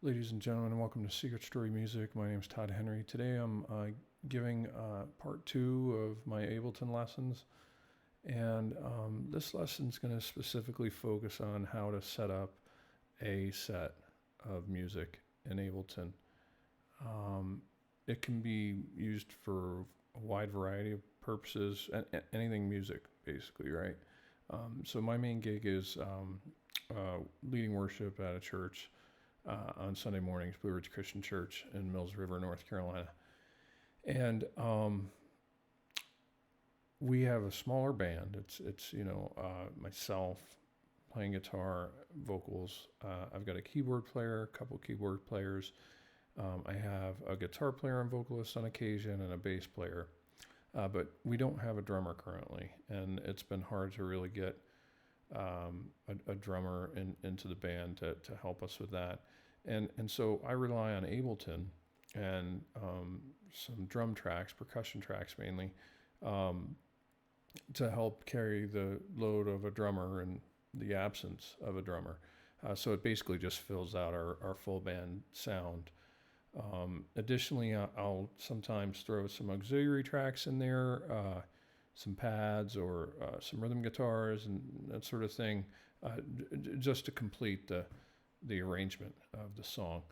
Ladies and gentlemen, welcome to Secret Story Music. My name is Todd Henry. Today I'm giving part 2 of my Ableton lessons. And this lesson is going to specifically focus on how to set up a set of music in Ableton. It can be used for a wide variety of purposes, anything music, basically, right? So my main gig is leading worship at a church on Sunday mornings, Blue Ridge Christian Church in Mills River, North Carolina. And we have a smaller band. It's myself playing guitar, vocals. I've got a keyboard player, a couple keyboard players. I have a guitar player and vocalist on occasion, and a bass player. But we don't have a drummer currently, and it's been hard to really get a drummer into the band to help us with that. And so I rely on Ableton and some drum tracks, percussion tracks mainly, to help carry the load of a drummer in the absence of a drummer. So it basically just fills out our full band sound. Additionally, I'll sometimes throw some auxiliary tracks in there, some pads or some rhythm guitars and that sort of thing, just to complete the arrangement of the song.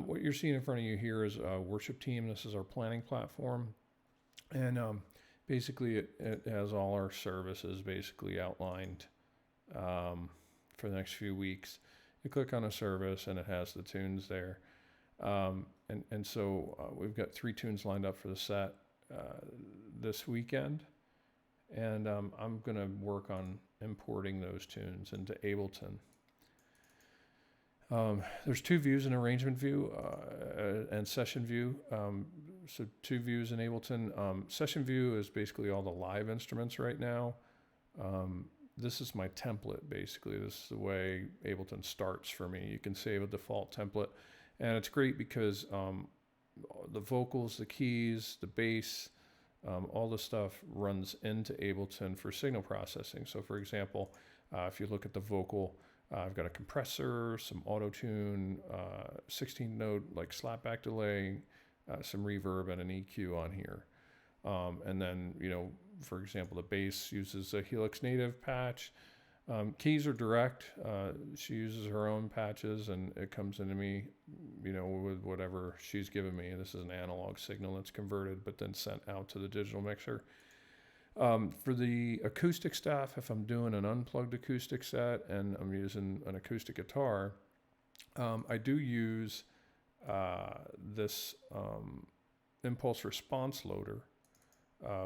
What you're seeing in front of you here is a worship team. This is our planning platform. And basically it has all our services basically outlined for the next few weeks. You click on a service and it has the tunes there. So we've got 3 tunes lined up for the set this weekend. And I'm going to work on importing those tunes into Ableton. There's 2 views, an arrangement view and session view. So 2 views in Ableton. Session view is basically all the live instruments right now. This is my template, basically. This is the way Ableton starts for me. You can save a default template. And it's great because the vocals, the keys, the bass, all the stuff runs into Ableton for signal processing. So for example, if you look at the vocal, I've got a compressor, some auto-tune, 16-note like slapback delay, some reverb, and an EQ on here. And then, for example, the bass uses a Helix Native patch. Keys are direct. She uses her own patches, and it comes into me, with whatever she's given me. This is an analog signal that's converted, but then sent out to the digital mixer. For the acoustic stuff, if I'm doing an unplugged acoustic set and I'm using an acoustic guitar, I do use this impulse response loader,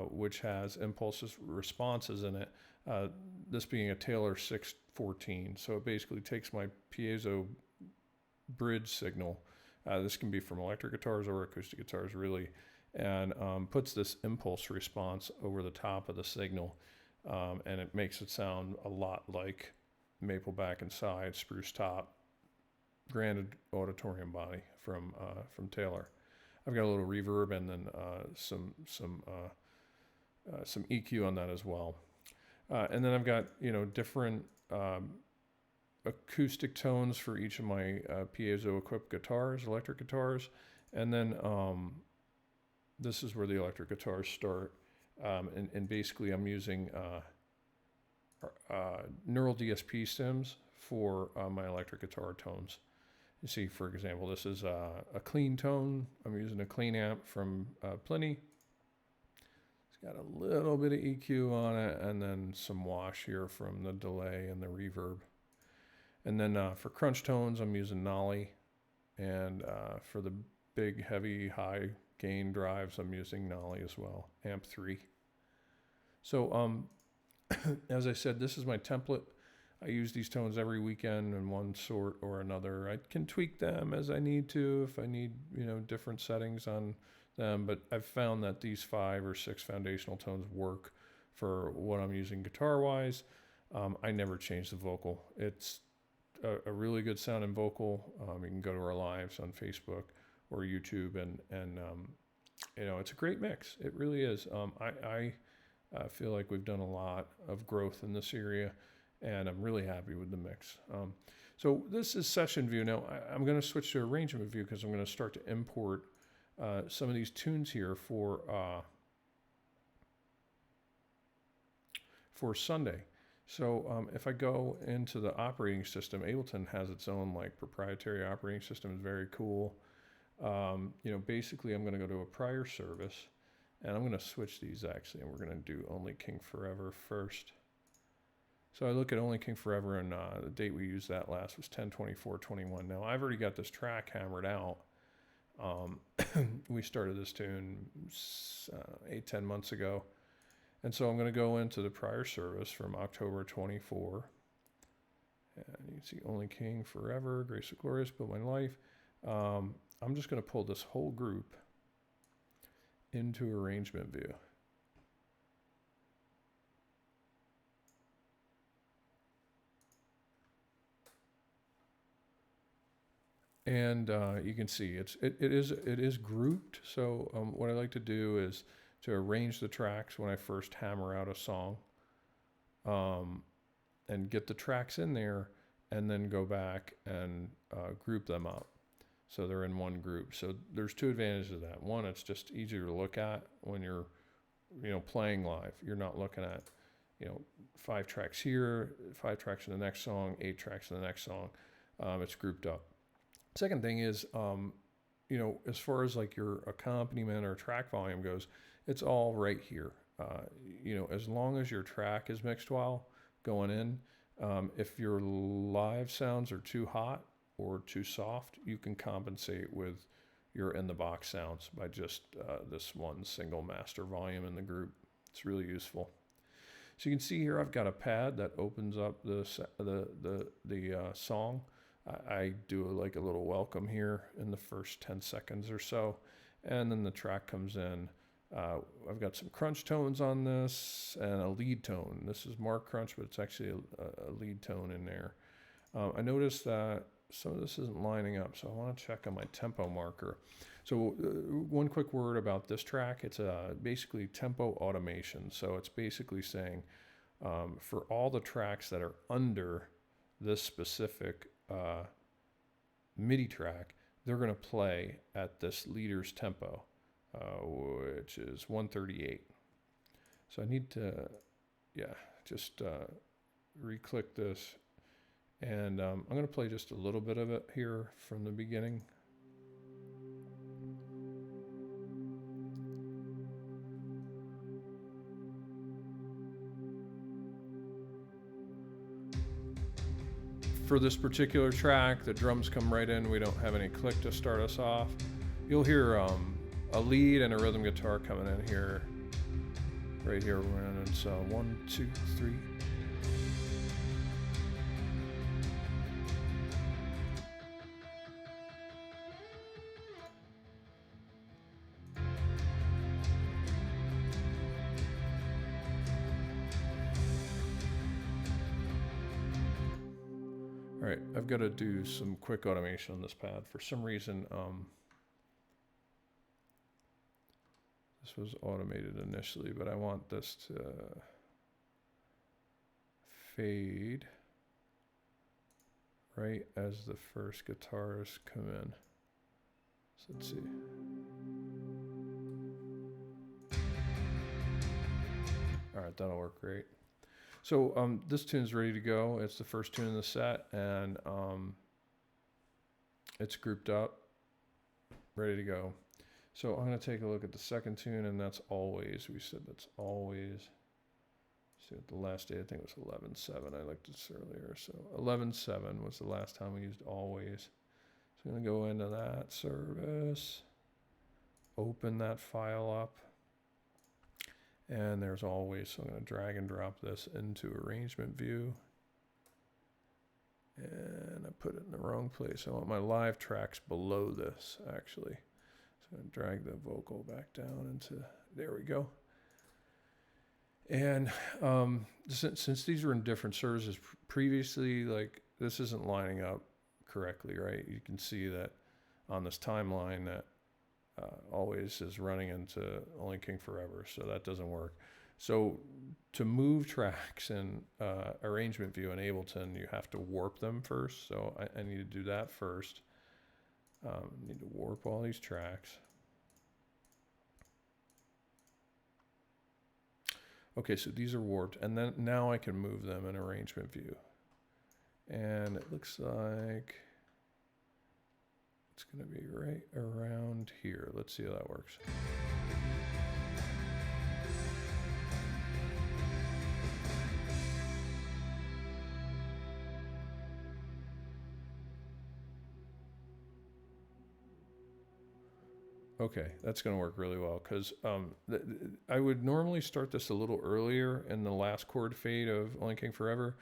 which has impulse responses in it. This being a Taylor 614. So it basically takes my piezo bridge signal. This can be from electric guitars or acoustic guitars, really, and puts this impulse response over the top of the signal. And it makes it sound a lot like maple back and side, spruce top, granted auditorium body from Taylor. I've got a little reverb and then some EQ on that as well. And then I've got, different acoustic tones for each of my piezo-equipped guitars, electric guitars. And then this is where the electric guitars start. And basically I'm using neural DSP stems for my electric guitar tones. You see, for example, this is a clean tone. I'm using a clean amp from Pliny. Got a little bit of EQ on it, and then some wash here from the delay and the reverb. And then for crunch tones, I'm using Nolly. And for the big, heavy, high gain drives, I'm using Nolly as well, amp 3. So as I said, this is my template. I use these tones every weekend in one sort or another. I can tweak them as I need to if I need, different settings on them, but I've found that these 5 or 6 foundational tones work for what I'm using guitar-wise. I never change the vocal. It's a really good sounding vocal. You can go to our lives on Facebook or YouTube, and it's a great mix. It really is. I feel like we've done a lot of growth in this area, and I'm really happy with the mix. So this is session view. Now I'm going to switch to arrangement view because I'm going to start to import some of these tunes here for Sunday. So if I go into the operating system, Ableton has its own like proprietary operating system. It's very cool. Basically I'm going to go to a prior service, and I'm going to switch these actually, and we're going to do Only King Forever first. So I look at Only King Forever, and the date we used that last was 10/24/21. Now I've already got this track hammered out. We started this tune 8-10 months ago. And so I'm going to go into the prior service from October 24. And you can see Only King Forever, Grace of Glorious, Build My Life. I'm just going to pull this whole group into arrangement view. And you can see it is grouped. So what I like to do is to arrange the tracks when I first hammer out a song, and get the tracks in there, and then go back and group them up so they're in one group. So there's two advantages of that. One, it's just easier to look at when you're playing live. You're not looking at 5 tracks here, 5 tracks in the next song, 8 tracks in the next song. It's grouped up. Second thing is, as far as like your accompaniment or track volume goes, it's all right here. As long as your track is mixed well going in, if your live sounds are too hot or too soft, you can compensate with your in the box sounds by just this one single master volume in the group. It's really useful. So you can see here I've got a pad that opens up the song. I do like a little welcome here in the first 10 seconds or so, and then the track comes in. I've got some crunch tones on this and a lead tone. This is marked crunch, but it's actually a lead tone in there. I noticed that some of this isn't lining up, so I want to check on my tempo marker. So one quick word about this track. It's basically tempo automation. So it's basically saying for all the tracks that are under this specific MIDI track, they're going to play at this leader's tempo, which is 138. So I need to, just re-click this, and I'm going to play just a little bit of it here from the beginning. For this particular track, the drums come right in. We don't have any click to start us off. You'll hear a lead and a rhythm guitar coming in here. Right here, we're in. It's 1, 2, 3. All right, I've got to do some quick automation on this pad. For some reason, this was automated initially, but I want this to fade right as the first guitars come in. So let's see. All right, that'll work great. So this tune's ready to go. It's the first tune in the set, and it's grouped up, ready to go. So I'm going to take a look at the second tune, and that's Always. We said that's Always. See what the last date, I think it was 11/7. I looked at this earlier. So 11/7 was the last time we used Always. So I'm going to go into that service, open that file up. And there's Always, so I'm going to drag and drop this into arrangement view. And I put it in the wrong place. I want my live tracks below this, actually. So I'm going to drag the vocal back down into, there we go. And since these were in different services previously, like this isn't lining up correctly, right? You can see that on this timeline that Always is running into Only King Forever, so that doesn't work. So to move tracks in arrangement view in Ableton, you have to warp them first. So I need to do that first. Need to warp all these tracks. Okay, so these are warped, and then now I can move them in arrangement view. And it looks like it's going to be right around here. Let's see how that works. Okay, that's going to work really well because I would normally start this a little earlier in the last chord fade of Only King Forever,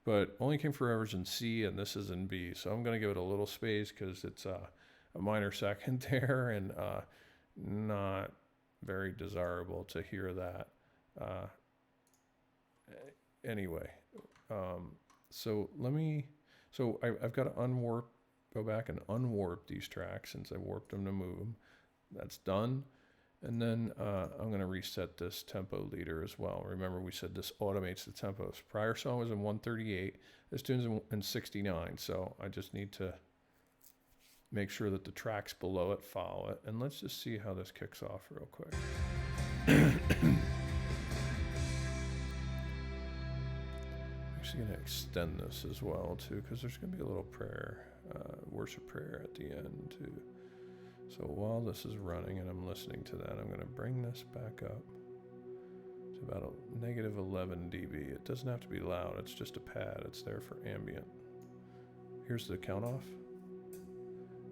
but Only King Forever is in C and this is in B. So I'm going to give it a little space because it's a minor second there and not very desirable to hear that. Anyway, so I've got to go back and unwarp these tracks since I warped them to move them. That's done. And then I'm going to reset this tempo leader as well. Remember, we said this automates the tempos. Prior song was in 138. This tune's in 69. So I just need to make sure that the tracks below it follow it. And let's just see how this kicks off real quick. I'm actually going to extend this as well, too, because there's going to be a little prayer, worship prayer at the end, too. So while this is running and I'm listening to that, I'm going to bring this back up to about a negative 11 dB. It doesn't have to be loud. It's just a pad. It's there for ambient. Here's the count off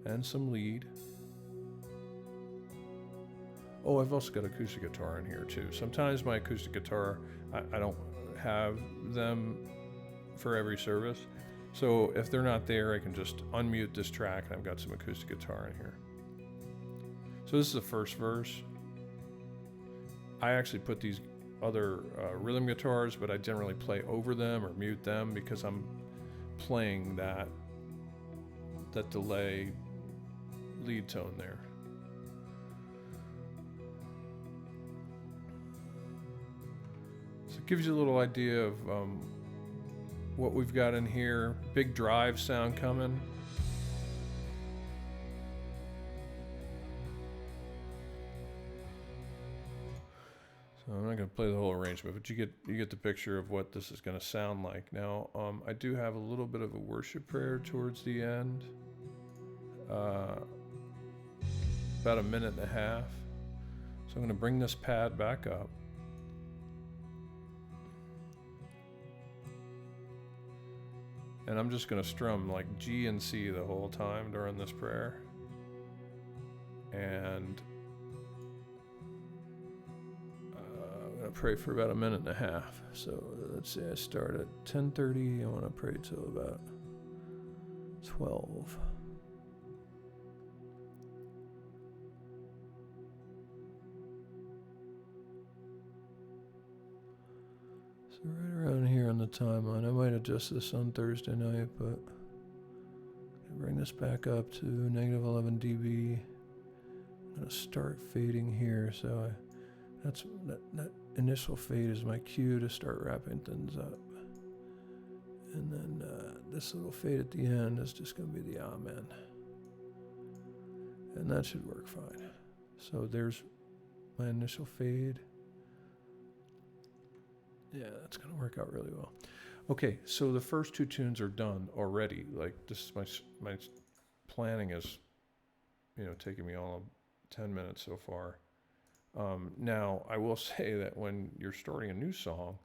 and some lead. Oh, I've also got acoustic guitar in here too. Sometimes my acoustic guitar, I don't have them for every service. So if they're not there, I can just unmute this track and I've got some acoustic guitar in here. So this is the first verse. I actually put these other rhythm guitars, but I generally play over them or mute them because I'm playing that delay lead tone there. So it gives you a little idea of what we've got in here. Big drive sound coming. I'm not going to play the whole arrangement, but you get the picture of what this is going to sound like. Now, I do have a little bit of a worship prayer towards the end, about a minute and a half. So I'm going to bring this pad back up. And I'm just going to strum like G and C the whole time during this prayer. And pray for about a minute and a half. So let's say I start at 10:30. I want to pray till about 12. So right around here on the timeline. I might adjust this on Thursday night, but bring this back up to negative 11 dB. I'm going to start fading here. So that initial fade is my cue to start wrapping things up. And then this little fade at the end is just going to be the amen. And that should work fine. So there's my initial fade. Yeah, that's going to work out really well. Okay, so the first two tunes are done already. Like this is my planning is, taking me all of 10 minutes so far. Now, I will say that when you're starting a new song,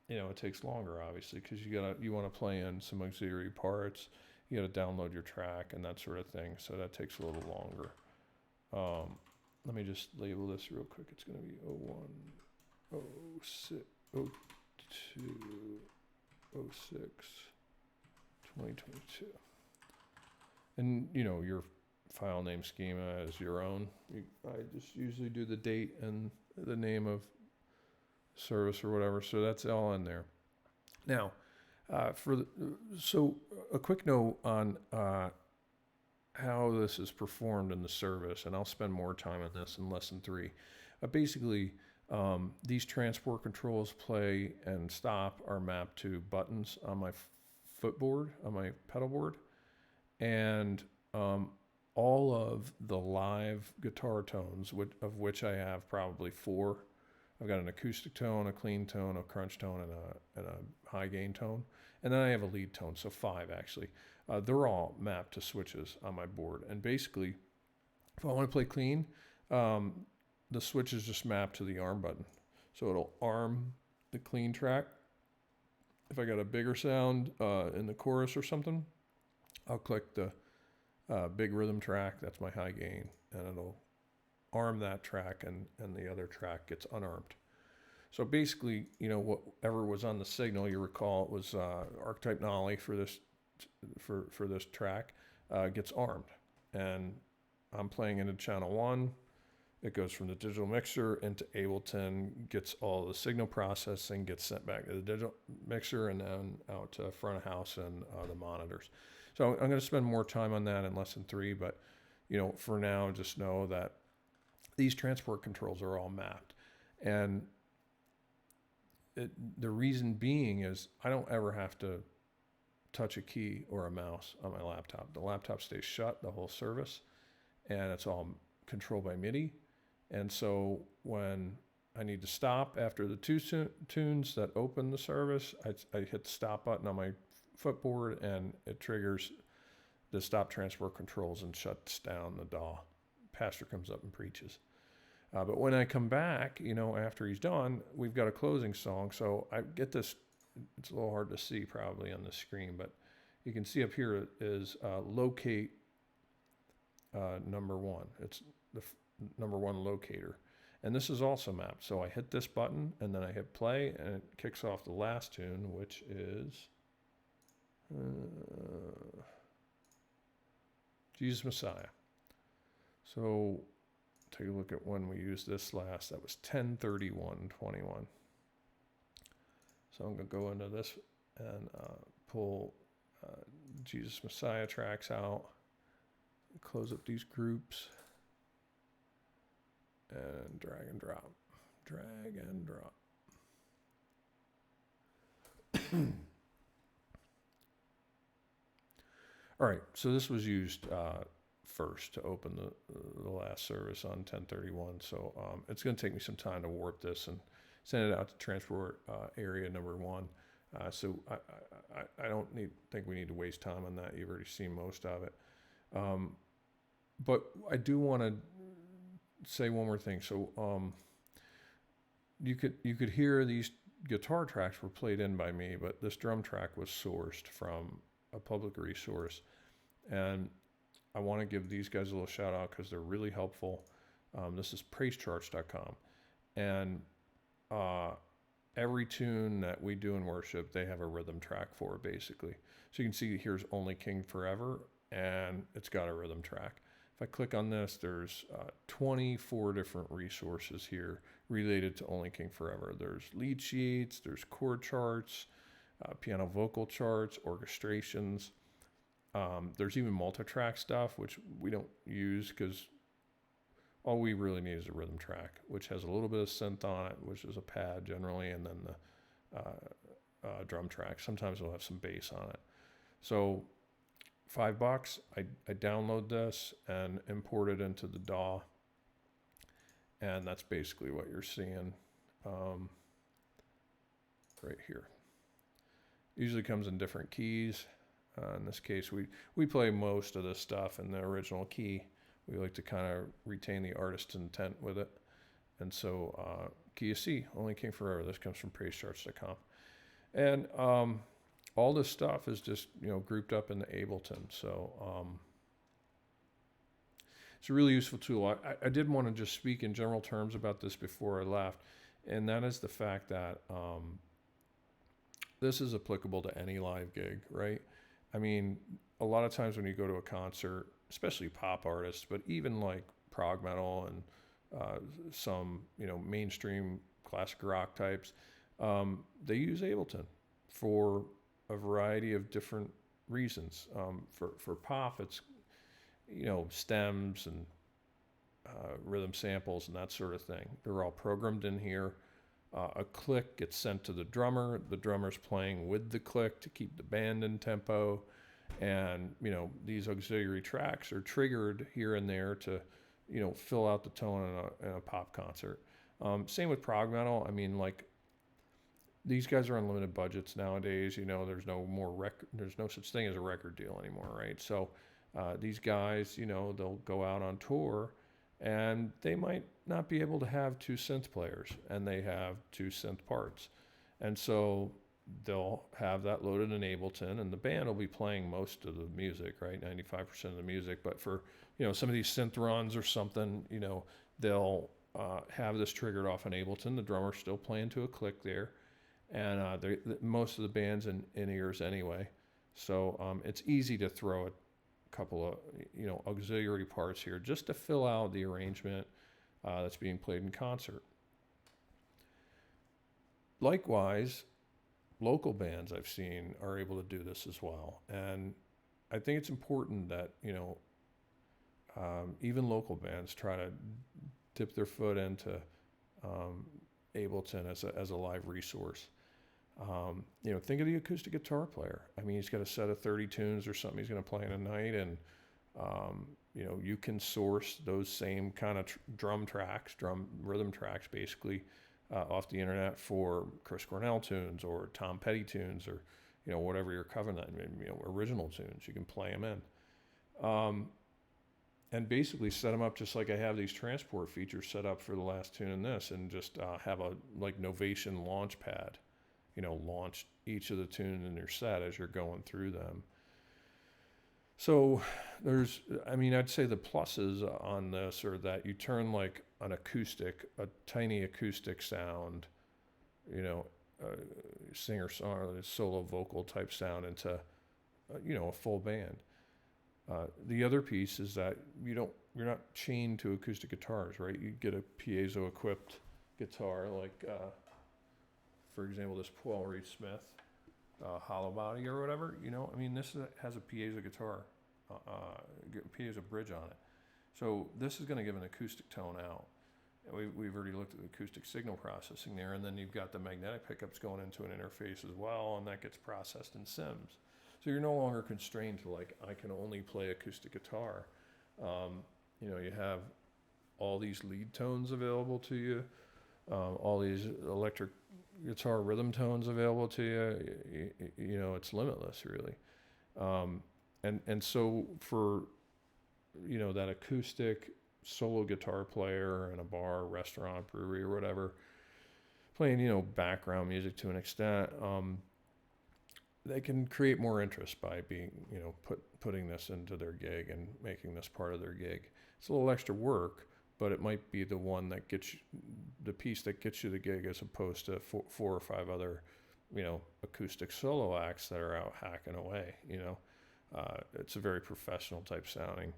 it takes longer, obviously, because you want to play in some auxiliary parts. You got to download your track and that sort of thing. So that takes a little longer. Let me just label this real quick. It's going to be 01, 06, 02, 06, 2022. And, your file name schema is your own. I just usually do the date and the name of service or whatever, so that's all in there. Now, so a quick note on how this is performed in the service, and I'll spend more time on this in lesson 3. Basically, these transport controls, play and stop, are mapped to buttons on my footboard, on my pedal board. And all of the live guitar tones, of which I have probably 4. I've got an acoustic tone, a clean tone, a crunch tone, and a high gain tone. And then I have a lead tone, so 5 actually. They're all mapped to switches on my board. And basically, if I want to play clean, the switch is just mapped to the arm button. So it'll arm the clean track. If I got a bigger sound in the chorus or something, I'll click the big rhythm track. That's my high gain. And it'll arm that track, and the other track gets unarmed. So basically, whatever was on the signal, you recall it was archetype nollie for this track, gets armed. And I'm playing into channel 1. It goes from the digital mixer into Ableton, gets all the signal processing, gets sent back to the digital mixer, and then out to front of house and the monitors. So I'm going to spend more time on that in lesson 3, but for now, just know that these transport controls are all mapped. And the reason being is I don't ever have to touch a key or a mouse on my laptop. The laptop stays shut the whole service, and it's all controlled by MIDI. And so when I need to stop after the 2 tunes that open the service, I hit the stop button on my footboard, and it triggers the stop transport controls and shuts down the DAW. Pastor comes up and preaches. But when I come back, after he's done, we've got a closing song. So I get this, it's a little hard to see probably on the screen, but you can see up here is locate number 1. It's the number 1 locator. And this is also mapped. So I hit this button, and then I hit play, and it kicks off the last tune, which is Jesus Messiah. So take a look at when we used this last. That was 10:31:21. So I'm going to go into this and pull Jesus Messiah tracks out, close up these groups, and drag and drop. Drag and drop. All right, so this was used first to open the last service on 10:31. So it's going to take me some time to warp this and send it out to transport area number 1. So I don't think we need to waste time on that. You've already seen most of it. But I do want to say one more thing. So you could hear these guitar tracks were played in by me, but this drum track was sourced from a public resource, and I want to give these guys a little shout out because they're really helpful. This is praisecharts.com, and every tune that we do in worship, they have a rhythm track for, basically. So you can see here's Only King Forever, and it's got a rhythm track. If I click on this, there's 24 different resources here related to Only King Forever. There's lead sheets, there's chord charts, piano vocal charts, orchestrations. There's even multi-track stuff, which we don't use because all we really need is a rhythm track, which has a little bit of synth on it, which is a pad generally, and then the drum track. Sometimes it'll have some bass on it. So $5, I download this and import it into the DAW, and that's basically what you're seeing right here. Usually comes in different keys. In this case, we play most of this stuff in the original key. We like to kind of retain the artist's intent with it. And so key of C, Only King Forever. This comes from praisecharts.com. And all this stuff is just, grouped up in the Ableton. So it's a really useful tool. I did want to just speak in general terms about this before I left, and that is the fact that this is applicable to any live gig, right? I mean, a lot of times when you go to a concert, especially pop artists, but even like prog metal and some, mainstream classic rock types, they use Ableton for a variety of different reasons. For pop, it's, stems and rhythm samples and that sort of thing. They're all programmed in here. A click gets sent to the drummer. The drummer's playing with the click to keep the band in tempo. And, these auxiliary tracks are triggered here and there to, fill out the tone in a pop concert. Same with prog metal. I mean, like, these guys are on limited budgets nowadays. There's no such thing as a record deal anymore, right? So these guys, they'll go out on tour and they might not be able to have two synth players, and they have two synth parts. And so they'll have that loaded in Ableton, and the band will be playing most of the music, right? 95% of the music. But for, some of these synth runs or something, they'll have this triggered off in Ableton. The drummer's still playing to a click there. And most of the band's in ears anyway. So it's easy to throw a couple of, auxiliary parts here just to fill out the arrangement that's being played in concert. Likewise, local bands I've seen are able to do this as well. And I think it's important that, even local bands try to dip their foot into Ableton as a live resource. Think of the acoustic guitar player. I mean, he's got a set of 30 tunes or something he's going to play in a night, and you can source those same kind of rhythm tracks, basically, off the internet for Chris Cornell tunes or Tom Petty tunes, or whatever you're covering that, original tunes. You can play them in, and basically set them up just like I have these transport features set up for the last tune in this, and just have a Novation launch pad. Launch each of the tunes in your set as you're going through them. So I'd say the pluses on this are that you turn like an acoustic, a tiny acoustic sound, singer-songwriter, solo vocal type sound into, a full band. The other piece is that you're not chained to acoustic guitars, right? You get a piezo-equipped guitar like, for example, this Paul Reed Smith hollow body or whatever, this has a piezo guitar, piezo bridge on it. So this is going to give an acoustic tone out. And we've already looked at the acoustic signal processing there, and then you've got the magnetic pickups going into an interface as well, and that gets processed in Sims. So you're no longer constrained to I can only play acoustic guitar. You have all these lead tones available to you, all these electric guitar rhythm tones available to you. It's limitless, really. And so for that acoustic solo guitar player in a bar, restaurant, brewery, or whatever, playing background music to an extent, they can create more interest by being putting this into their gig and making this part of their gig. It's a little extra work, but it might be the one that gets you, the piece that gets you the gig, as opposed to four or five other, acoustic solo acts that are out hacking away. It's a very professional type sounding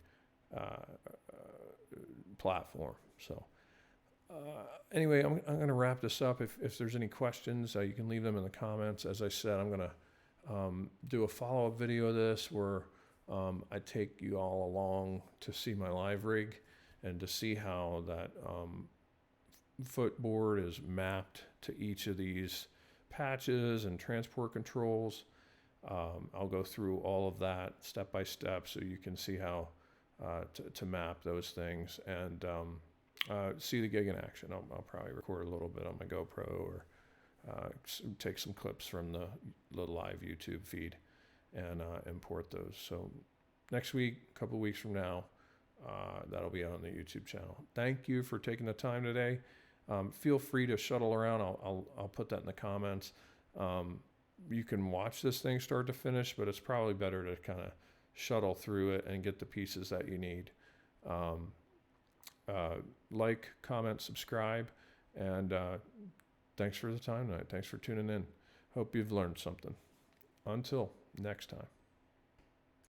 platform. So anyway, I'm going to wrap this up. If there's any questions, you can leave them in the comments. As I said, I'm going to do a follow-up video of this where I take you all along to see my live rig and to see how that footboard is mapped to each of these patches and transport controls. I'll go through all of that step by step so you can see how to map those things and see the gig in action. I'll probably record a little bit on my GoPro or take some clips from the live YouTube feed and import those. So next week, a couple of weeks from now, that'll be out on the YouTube channel. Thank you for taking the time today. Feel free to shuttle around. I'll put that in the comments. You can watch this thing start to finish, but it's probably better to kind of shuttle through it and get the pieces that you need. Like, comment, subscribe, and thanks for the time tonight. Thanks for tuning in. Hope you've learned something. Until next time.